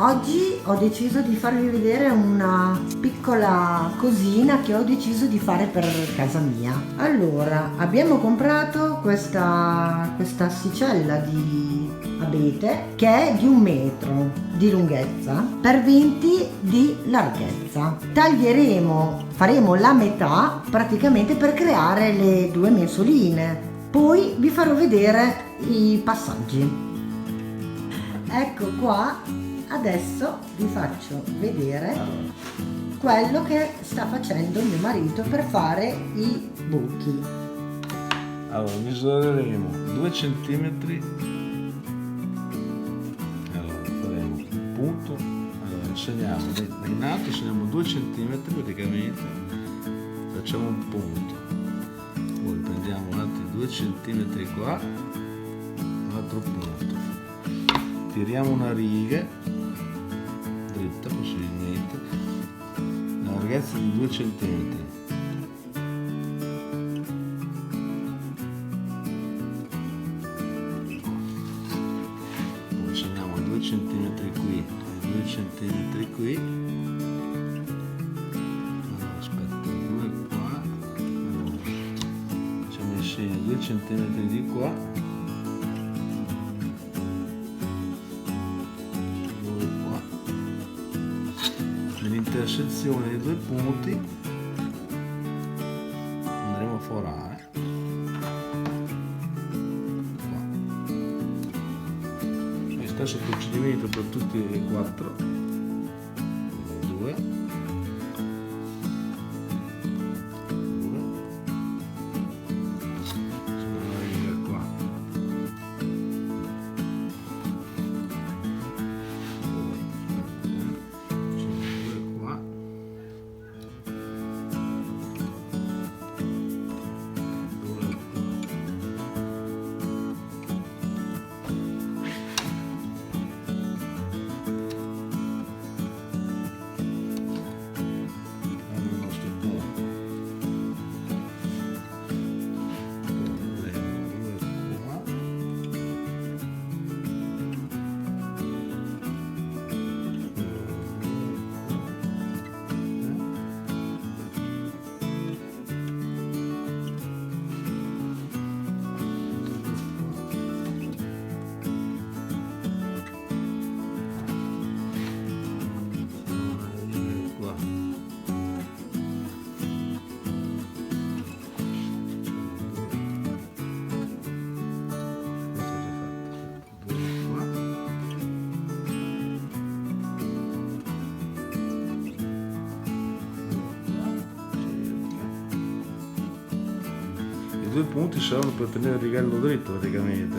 Oggi ho deciso di farvi vedere una piccola cosina che ho deciso di fare per casa mia. Allora, abbiamo comprato questa asticella di abete che è di 1 metro di lunghezza per 20 di larghezza. Faremo la metà praticamente per creare le 2 mensoline. Poi vi farò vedere i passaggi. Ecco qua. Adesso vi faccio vedere quello che sta facendo mio marito per fare i buchi. Allora misureremo 2 centimetri. Allora faremo il punto. Allora segniamo in alto, segniamo 2 centimetri praticamente, facciamo un punto, poi prendiamo altri 2 centimetri qua, un altro punto, tiriamo una riga dritta possibilmente, la larghezza di 2 centimetri. Poi segniamo 2 centimetri qui e 2 centimetri qui. Allora, aspetta, 2 qua. Allora, facciamo il segno 2 centimetri di qua. Nell'intersezione dei 2 punti andremo a forare qua. E stesso procedimento per tutti e 4. 2 una riga qua. I 2 punti saranno per tenere il righello dritto praticamente.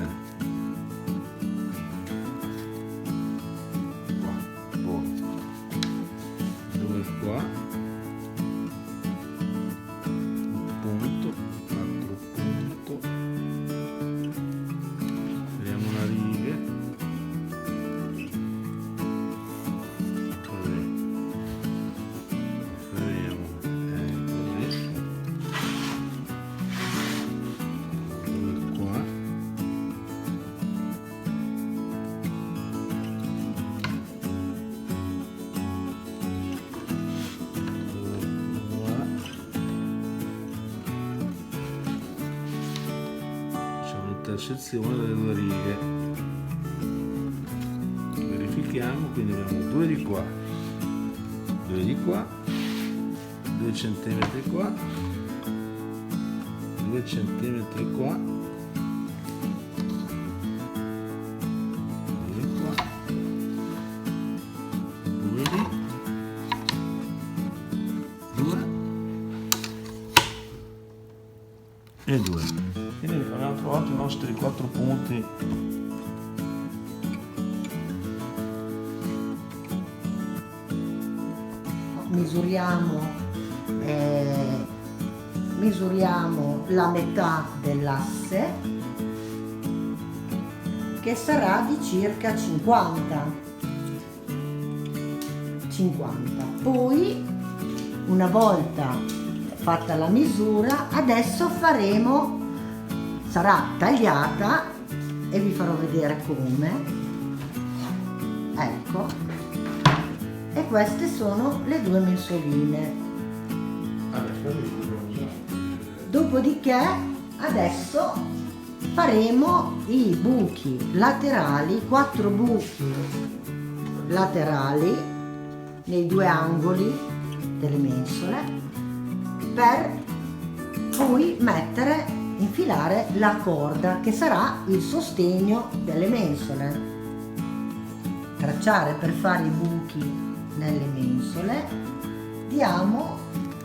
Qua, poi 2 qua, un punto, un altro punto, vediamo una riga, così, vediamo, così. Intersezione delle 2 righe, verifichiamo, quindi abbiamo 2 di qua, 2 di qua, 2 centimetri qua, 2 centimetri qua, 2 qua, 2 lì, 2 e 2. Quindi abbiamo trovato i nostri 4 punti. Misuriamo la metà dell'asse, che sarà di circa 50. Poi, una volta fatta la misura, adesso sarà tagliata e vi farò vedere come. Ecco, queste sono le 2 mensoline. Dopodiché adesso faremo i buchi laterali, 4 buchi laterali nei 2 angoli delle mensole, per poi infilare la corda che sarà il sostegno delle mensole. Tracciare per fare i buchi nelle mensole, diamo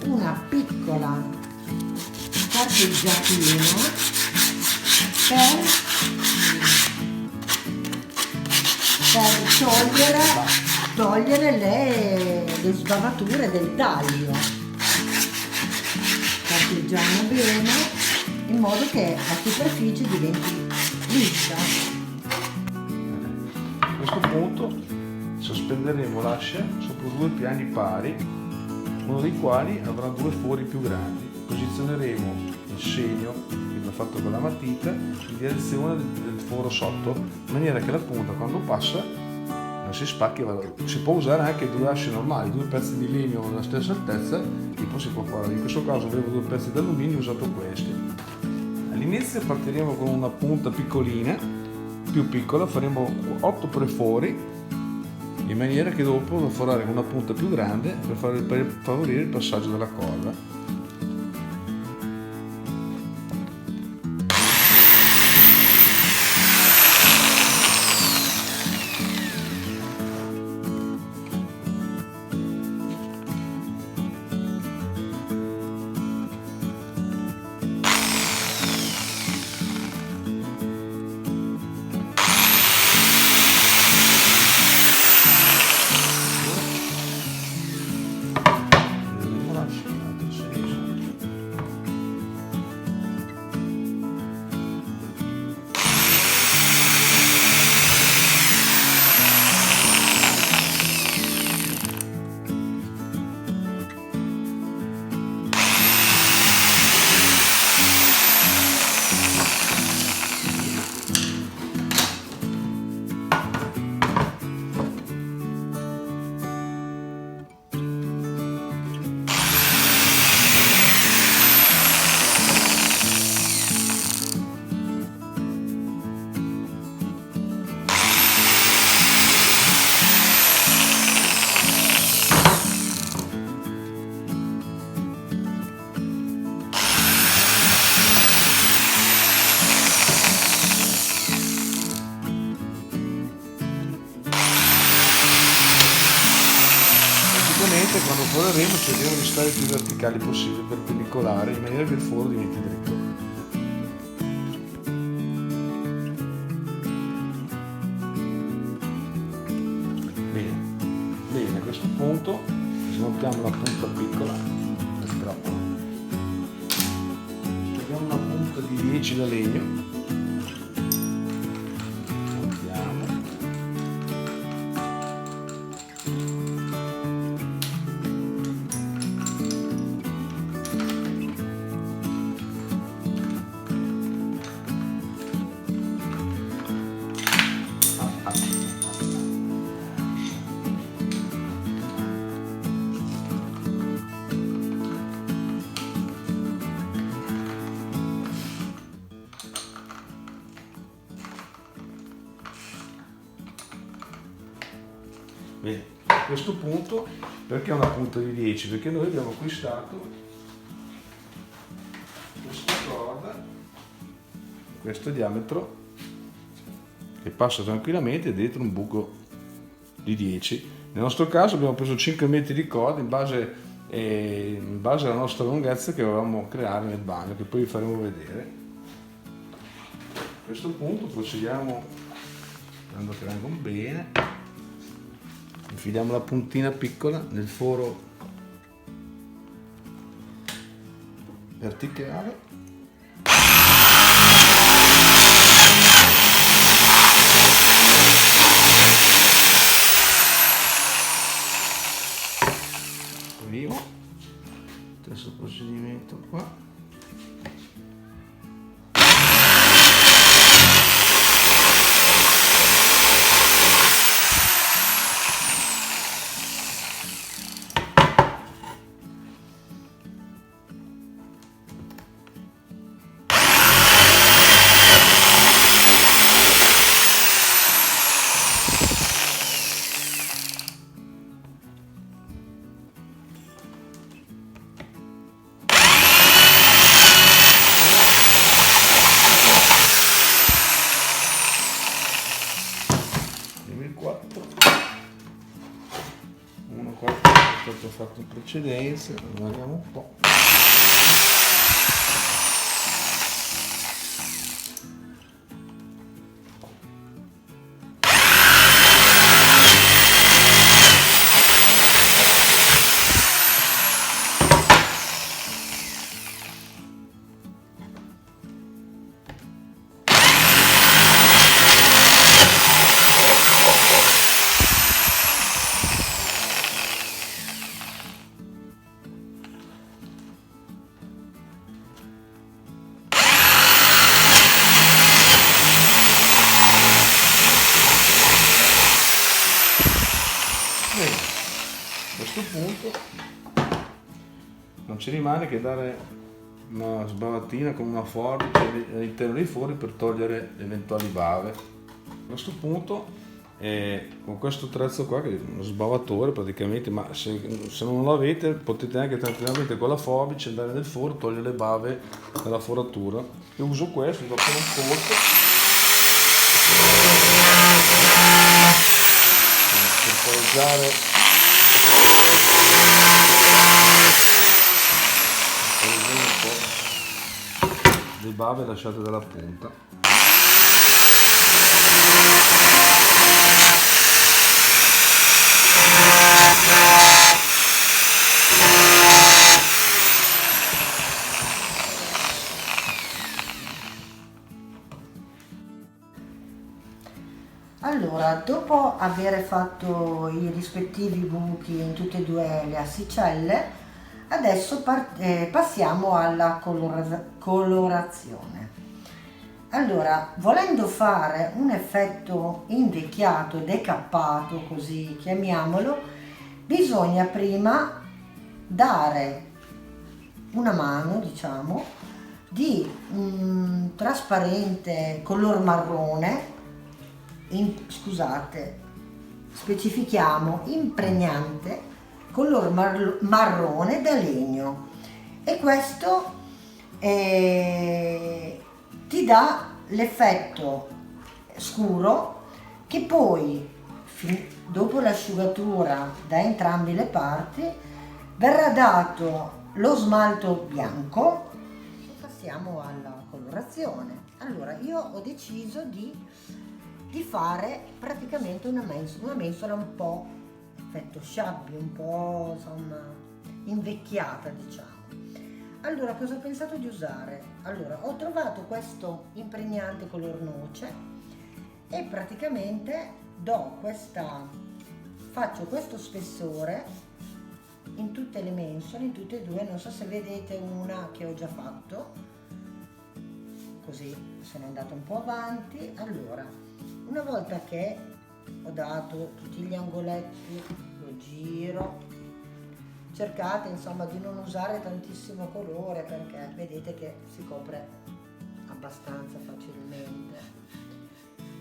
una piccola carteggiatina per togliere le sbavature del taglio. Carteggiamo bene in modo che la superficie diventi liscia. A questo punto sospenderemo l'ascia sopra 2 piani pari, uno dei quali avrà 2 fori più grandi. Posizioneremo il segno che abbiamo fatto con la matita in direzione del foro sotto, in maniera che la punta, quando passa, non si spacchi. Si può usare anche 2 asce normali, 2 pezzi di legno della stessa altezza, tipo si può fare. In questo caso avevo 2 pezzi d'alluminio, ho usato questi. All'inizio partiremo con una punta piccolina, più piccola, faremo 8 prefori, in maniera che dopo devo forare con una punta più grande per favorire il passaggio della corda. Quando foreremo cercheremo di stare più verticali possibile, perpendicolare, in maniera che il foro diventi dritto. Bene, a questo punto smontiamo la punta piccola del trapano. Prendiamo una punta di 10 da legno. Bene, a questo punto, perché una punta di 10? Perché noi abbiamo acquistato questa corda di questo diametro che passa tranquillamente dentro un buco di 10. Nel nostro caso abbiamo preso 5 metri di corda in base alla nostra lunghezza che volevamo creare nel bagno, che poi vi faremo vedere. A questo punto procediamo, sperando che vengano bene. Infiliamo la puntina piccola nel foro verticale. Primo, stesso procedimento qua. qua è stato fatto in precedenza, guardiamo un po'. Bene, a questo punto non ci rimane che dare una sbavatina con una forbice all'interno dei forni per togliere le eventuali bave. A questo punto con questo attrezzo qua, che è uno sbavatore praticamente, ma se non lo avete potete anche tranquillamente con la forbice andare nel forno, togliere le bave dalla foratura. Io uso questo, dopo un colpo per poggiare un po' le bave lasciate dalla punta. Allora, dopo aver fatto i rispettivi buchi in tutte e due le assicelle, adesso passiamo alla colorazione. Allora, volendo fare un effetto invecchiato, decappato, così chiamiamolo, bisogna prima dare una mano, diciamo, di un trasparente color marrone, specifichiamo impregnante color marrone da legno, e questo ti dà l'effetto scuro che poi dopo l'asciugatura da entrambe le parti verrà dato lo smalto bianco. Passiamo alla colorazione. Allora, io ho deciso di fare praticamente una mensola un po' effetto shabby, un po' insomma invecchiata, diciamo. Allora, cosa ho pensato di usare? Allora, ho trovato questo impregnante color noce e praticamente faccio questo spessore in tutte le mensole, in tutte e due. Non so se vedete una che ho già fatto, così sono andata un po' avanti. Allora, una volta che ho dato tutti gli angoletti, lo giro, cercate insomma di non usare tantissimo colore, perché vedete che si copre abbastanza facilmente.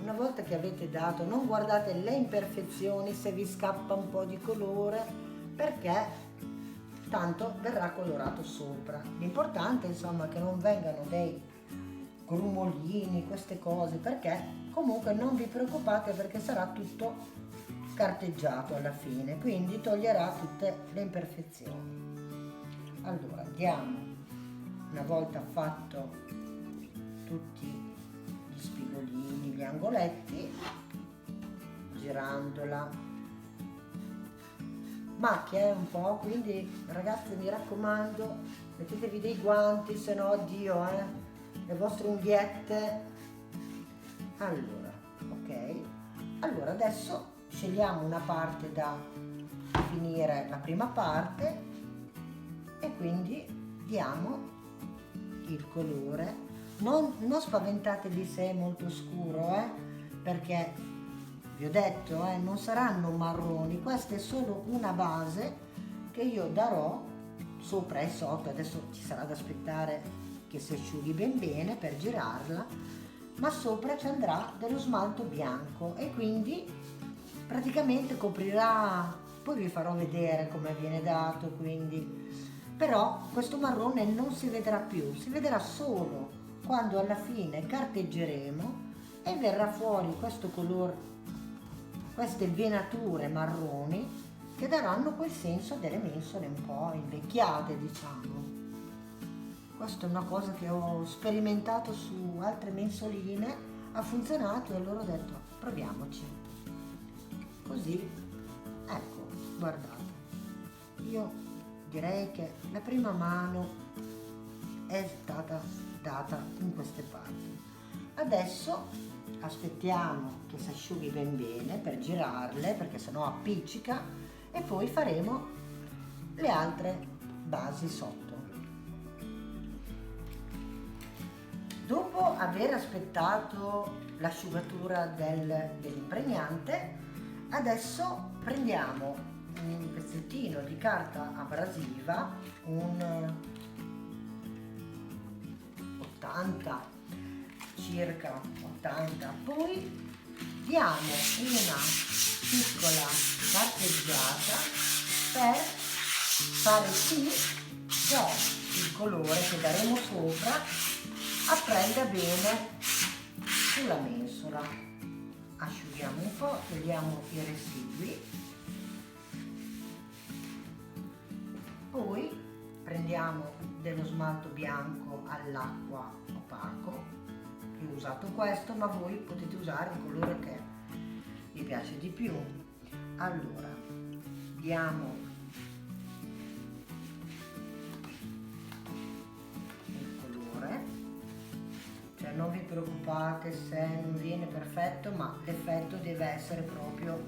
Una volta che avete dato, non guardate le imperfezioni se vi scappa un po' di colore, perché tanto verrà colorato sopra. L'importante insomma che non vengano dei grumolini, queste cose, perché comunque non vi preoccupate, perché sarà tutto carteggiato alla fine, quindi toglierà tutte le imperfezioni. Allora, diamo, una volta fatto tutti gli spigolini, gli angoletti, girandola, macchia un po', quindi ragazzi mi raccomando, mettetevi dei guanti, se no addio, le vostre unghiette. Allora, ok, allora adesso scegliamo una parte da finire, la prima parte, e quindi diamo il colore. Non spaventatevi se è molto scuro, perché vi ho detto, non saranno marroni, questa è solo una base che io darò sopra e sotto. Adesso ci sarà da aspettare che si asciughi ben bene per girarla, ma sopra ci andrà dello smalto bianco e quindi praticamente coprirà. Poi vi farò vedere come viene dato, quindi però questo marrone non si vedrà più, si vedrà solo quando alla fine carteggeremo e verrà fuori questo colore, queste venature marroni che daranno quel senso delle mensole un po' invecchiate, diciamo. Questa è una cosa che ho sperimentato su altre mensoline, ha funzionato e allora ho detto proviamoci. Così, ecco, guardate, io direi che la prima mano è stata data in queste parti. Adesso aspettiamo che si asciughi ben bene per girarle, perché sennò appiccica, e poi faremo le altre basi sotto. Dopo aver aspettato l'asciugatura dell'impregnante, adesso prendiamo un pezzettino di carta abrasiva, un 80, circa 80, poi diamo una piccola carteggiata per fare sì che il colore che daremo sopra apprenda bene sulla mensola. Asciughiamo un po', togliamo i residui, poi prendiamo dello smalto bianco all'acqua opaco. Io ho usato questo, ma voi potete usare il colore che vi piace di più. Allora diamo il colore, cioè non vi preoccupate se non viene perfetto, ma l'effetto deve essere proprio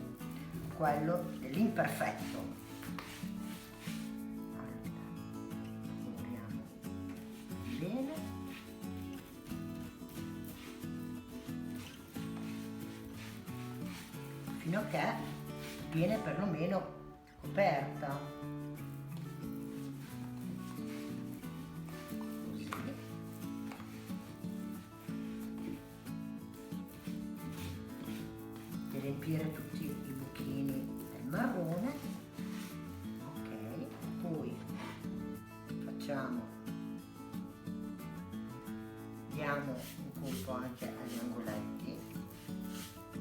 quello dell'imperfetto. Bene, fino a che viene perlomeno coperta, così. E riempire tutti i buchini del marrone. Ok, poi facciamo, diamo un colpo anche agli angoletti,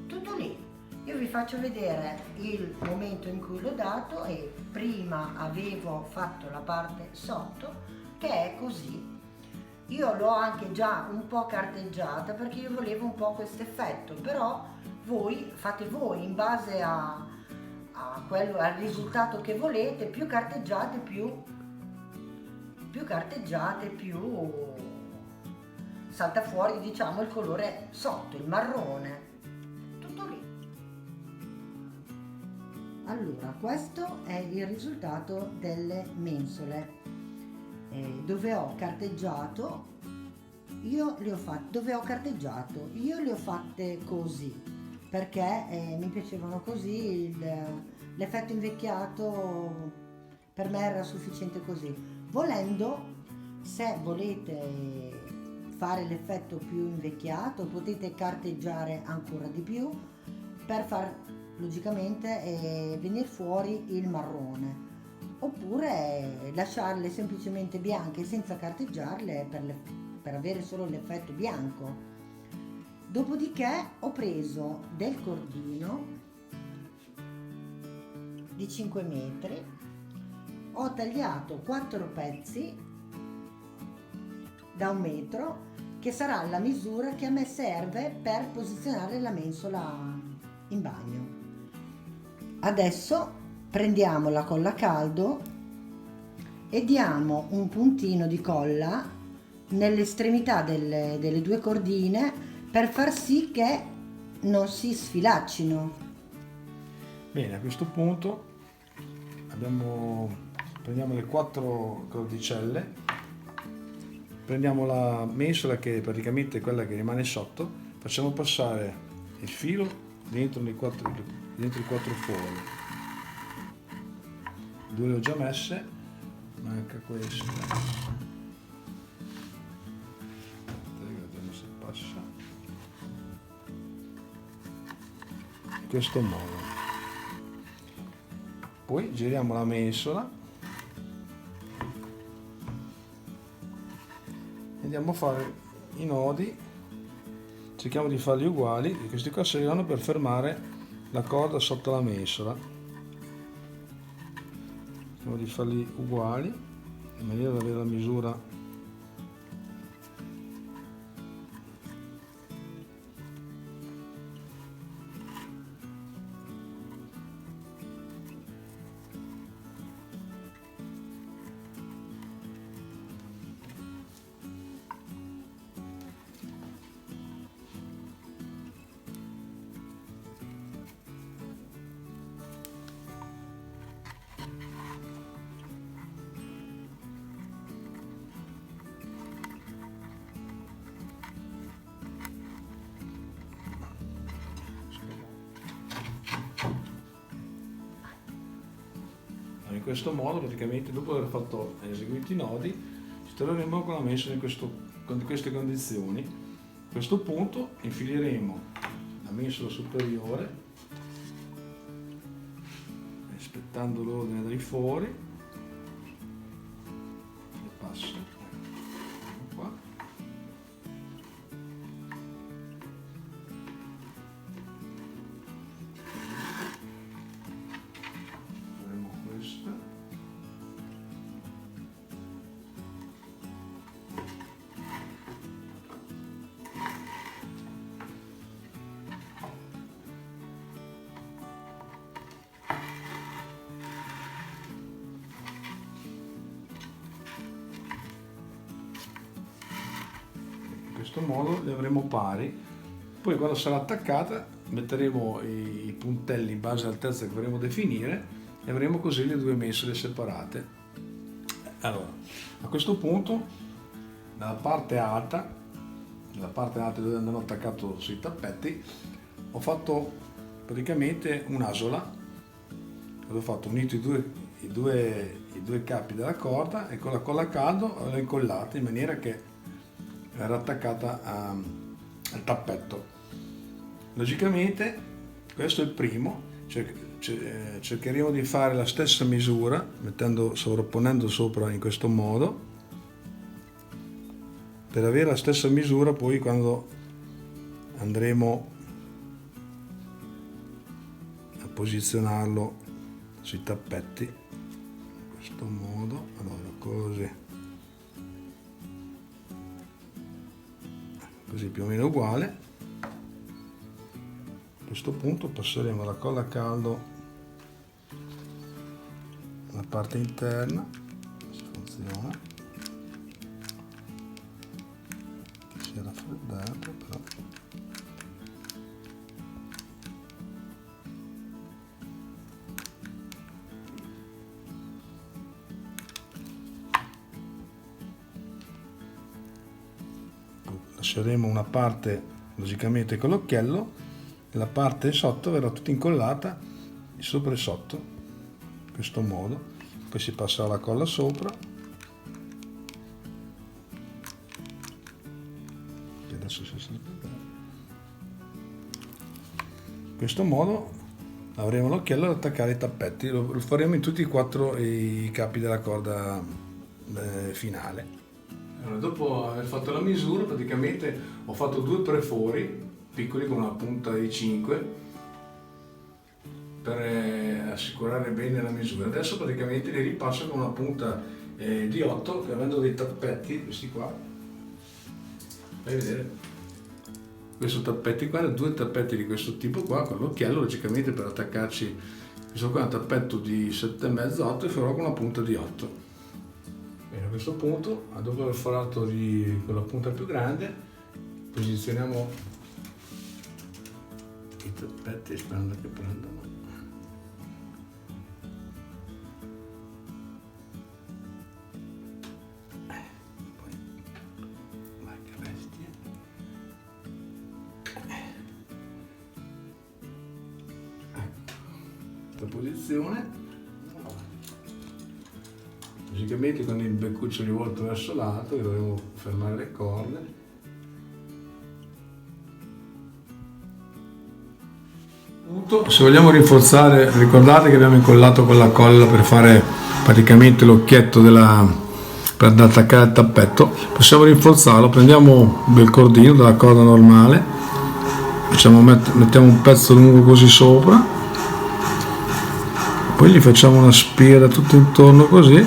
tutto lì. Io vi faccio vedere il momento in cui l'ho dato, e prima avevo fatto la parte sotto che è così. Io l'ho anche già un po' carteggiata perché io volevo un po' questo effetto, però voi fate voi in base a quello, al risultato che volete. Più carteggiate più salta fuori, diciamo, il colore sotto, il marrone. Tutto lì. Allora, questo è il risultato delle mensole dove ho carteggiato. Io le ho fatte così perché mi piacevano così, l'effetto invecchiato per me era sufficiente così. Volendo, se volete fare l'effetto più invecchiato, potete carteggiare ancora di più per far logicamente venire fuori il marrone, oppure lasciarle semplicemente bianche senza carteggiarle per avere solo l'effetto bianco. Dopodiché ho preso del cordino di 5 metri, ho tagliato 4 pezzi da 1 metro, che sarà la misura che a me serve per posizionare la mensola in bagno. Adesso prendiamo la colla a caldo e diamo un puntino di colla nell'estremità delle 2 cordine per far sì che non si sfilaccino. Bene, a questo punto prendiamo le 4 cordicelle, prendiamo la mensola che è praticamente quella che rimane sotto, facciamo passare il filo dentro i 4 fori. 2 le ho già messe, manca questa. Vediamo se passa. In questo modo. Poi giriamo la mensola e andiamo a fare i nodi, cerchiamo di farli uguali, e questi qua serviranno per fermare la corda sotto la mensola. cerchiamo di farli uguali in maniera da avere la misura in questo modo. Praticamente dopo aver fatto eseguiti i nodi ci troveremo con la mensola con queste condizioni. A questo punto infileremo la mensola superiore rispettando l'ordine dai fori e passo qua. In questo modo le avremo pari. Poi quando sarà attaccata metteremo i puntelli in base all'altezza che vorremmo definire e avremo così le due mensole separate. Allora, a questo punto nella parte alta dove hanno attaccato sui tappeti, ho fatto praticamente un'asola dove ho fatto unito i due capi della corda e con la colla a caldo l'ho incollata in maniera che era attaccata al tappetto. Logicamente questo è il primo, cercheremo di fare la stessa misura sovrapponendo sopra in questo modo per avere la stessa misura poi quando andremo a posizionarlo sui tappeti in questo modo. Allora così più o meno uguale. A questo punto passeremo la colla a caldo alla parte interna, se funziona, che si è raffreddato però. Lasceremo una parte logicamente con l'occhiello e la parte sotto verrà tutta incollata sopra e sotto in questo modo. Poi si passerà la colla sopra, che adesso si sente bene. In questo modo avremo l'occhiello da attaccare ai tappeti. Lo faremo in tutti e 4 i capi della corda finale. Allora, dopo aver fatto la misura, praticamente ho fatto 2 prefori piccoli con una punta di 5 per assicurare bene la misura. Adesso praticamente li ripasso con una punta di 8, che avendo dei tappetti, questi qua, fai vedere, questo tappetti qua, 2 tappetti di questo tipo qua, con l'occhiello logicamente per attaccarci. Questo qua è un tappetto di 7,5-8 e farò con una punta di 8. Bene, a questo punto, dopo aver forato con la punta più grande, posizioniamo i tappetti sperando che prendano. Poi, vai che bestia. Ecco, questa posizione. Logicamente con il beccuccio rivolto verso l'alto, dovremo fermare le corde. Se vogliamo rinforzare, ricordate che abbiamo incollato con la colla per fare praticamente l'occhietto per attaccare il tappetto. Possiamo rinforzarlo, prendiamo un bel cordino della corda normale, mettiamo un pezzo lungo così sopra, poi poi gli facciamo una spira tutto intorno così,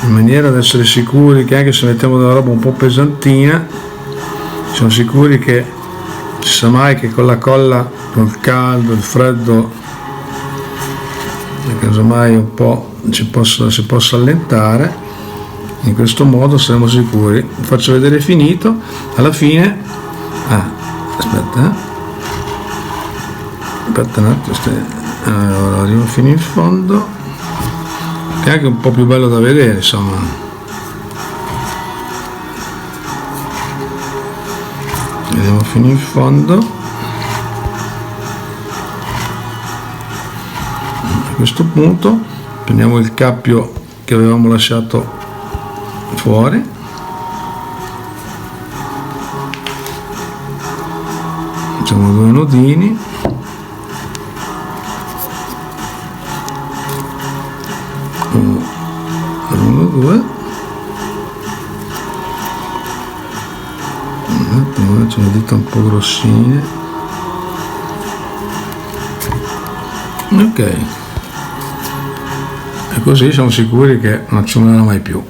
in maniera da essere sicuri che anche se mettiamo della roba un po' pesantina, siamo sicuri che si sa mai che con la colla, col caldo, il freddo, casomai un po' si possa allentare. In questo modo saremo sicuri. Vi faccio vedere finito. Alla fine aspetta un attimo, allora arrivo fino in fondo, è anche un po' più bello da vedere, insomma. Andiamo fino in fondo. A questo punto prendiamo il cappio che avevamo lasciato fuori, facciamo 2 nodini, uno, 2, faccio le dita un po' grossine, ok, e così siamo sicuri che non ci muoverà mai più.